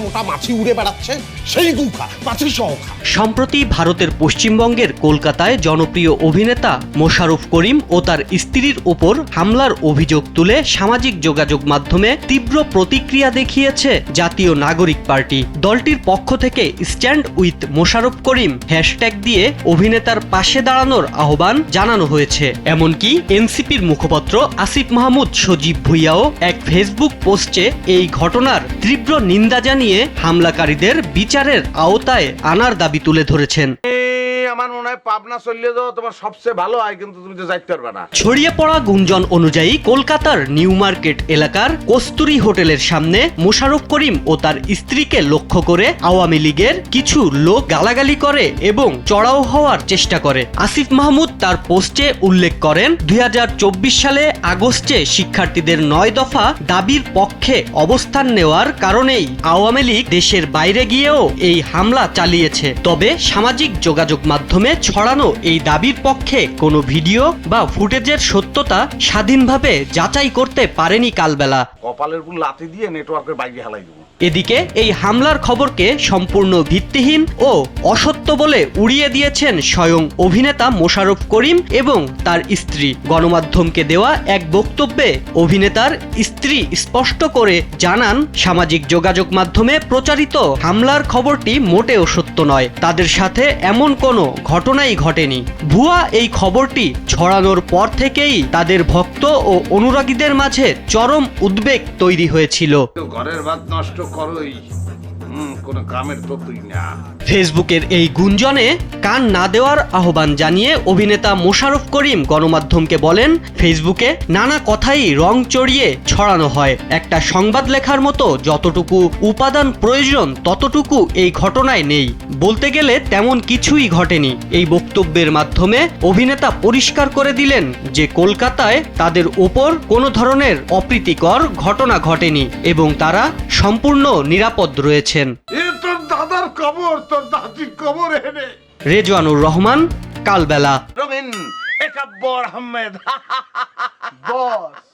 মোটা মাছি উড়ে বেড়াচ্ছে, সেই গু খা, মাছি সহ খা। সম্প্রতি ভারতের পশ্চিমবঙ্গের কলকাতায় জনপ্রিয় অভিনেতা মোশাররফ করিম ও তার স্ত্রীর ওপর হামলার অভিযোগ তুলে সামাজিক যোগাযোগ মাধ্যমে তীব্র প্রতিক্রিয়া দেখিয়েছে জাতীয় নাগরিক পার্টি। দলটির পক্ষ থেকে stand with Mosharraf Karim hashtag দিয়ে অভিনেতার পাশে দাঁড়ানোর আহ্বান জানানো হয়েছে। এমনকি এনসিপির মুখপাত্র আসিফ মাহমুদ সজীব ভুইয়াও এক ফেসবুক পোস্টে এই ঘটনার তীব্র নিন্দা জানিয়ে হামলাকারীদের বিচারের আওতায় আনার দাবি তুলে ধরেছেন। আমার মনে হয় পাবনা চলে যাও তোমার সবচেয়ে ভালো হয়, কিন্তু তুমি তো যাইতে পারবে না। ছড়িয়ে পড়া গুঞ্জন অনুযায়ী কলকাতার নিউ মার্কেট এলাকার কস্তুরী হোটেলের সামনে মোশাররফ করিম ও তার স্ত্রীকে লক্ষ্য করে আওয়ামী লীগের কিছু লোক গালাগালি করে এবং চড়াও হওয়ার চেষ্টা করে। আসিফ মাহমুদ তার পোস্টে উল্লেখ করেন, 2024 সালে আগস্টে শিক্ষার্থীদের 9 দফা দাবির পক্ষে অবস্থান নেওয়ার কারণেই আওয়ামী লীগ দেশের বাইরে গিয়েও এই হামলা চালিয়েছে। তবে সামাজিক যোগাযোগ মাধ্যমে ছড়ানো এই দাবির পক্ষে কোনো ভিডিও বা ফুটেজের সত্যতা স্বাধীনভাবে যাচাই করতে পারেনি কালবেলা। কপালের উপর লাথি দিয়ে নেটওয়ার্কের বাইরে হালাই দেবো। এদিকে এই হামলার খবরকে সম্পূর্ণ ভিত্তিহীন ও অসত্য বলে উড়িয়ে দিয়েছেন স্বয়ং অভিনেতা মোশাররফ করিম এবং তার স্ত্রী। গণমাধ্যমকে দেওয়া এক বক্তব্যে অভিনেতার স্ত্রী স্পষ্ট করে জানান, সামাজিক যোগাযোগ মাধ্যমে প্রচারিত হামলার খবরটি মোটেও সত্য নয়। তাদের সাথে এমন কোনো ঘটনাই ঘটেনি। ভুয়া এই খবরটি ছড়ানোর পর থেকেই তাদের ভক্ত ও অনুরাগীদের মাঝে চরম উদ্বেগ তৈরি হয়েছিল। ঘরের ভাত নষ্ট করোই, কোনো কামের তো তুই না। ফেসবুকের এই গুঞ্জনে কান না দেওয়ার আহ্বান জানিয়ে অভিনেতা মোশাররফ করিম গণমাধ্যমকে বলেন, ফেসবুকে নানা কথাই রং চড়িয়ে ছড়ানো হয়। একটা সংবাদ লেখার মতো যতটুকু উপাদান প্রয়োজন ততটুকু এই ঘটনায় নেই। বলতে গেলে তেমন কিছুই ঘটেনি। এই বক্তব্যের মাধ্যমে অভিনেতা পরিষ্কার করে দিলেন যে কলকাতায় তাদের ওপর কোনো ধরনের অপ্রীতিকর ঘটনা ঘটেনি এবং তারা সম্পূর্ণ নিরাপদ রয়েছেন। তোর দাদার কবর, তোর দাদির কবর এনে। রেজওয়ানুর রহমান, কালবেলা। রঙিন একাব্বর আহমেদ। বস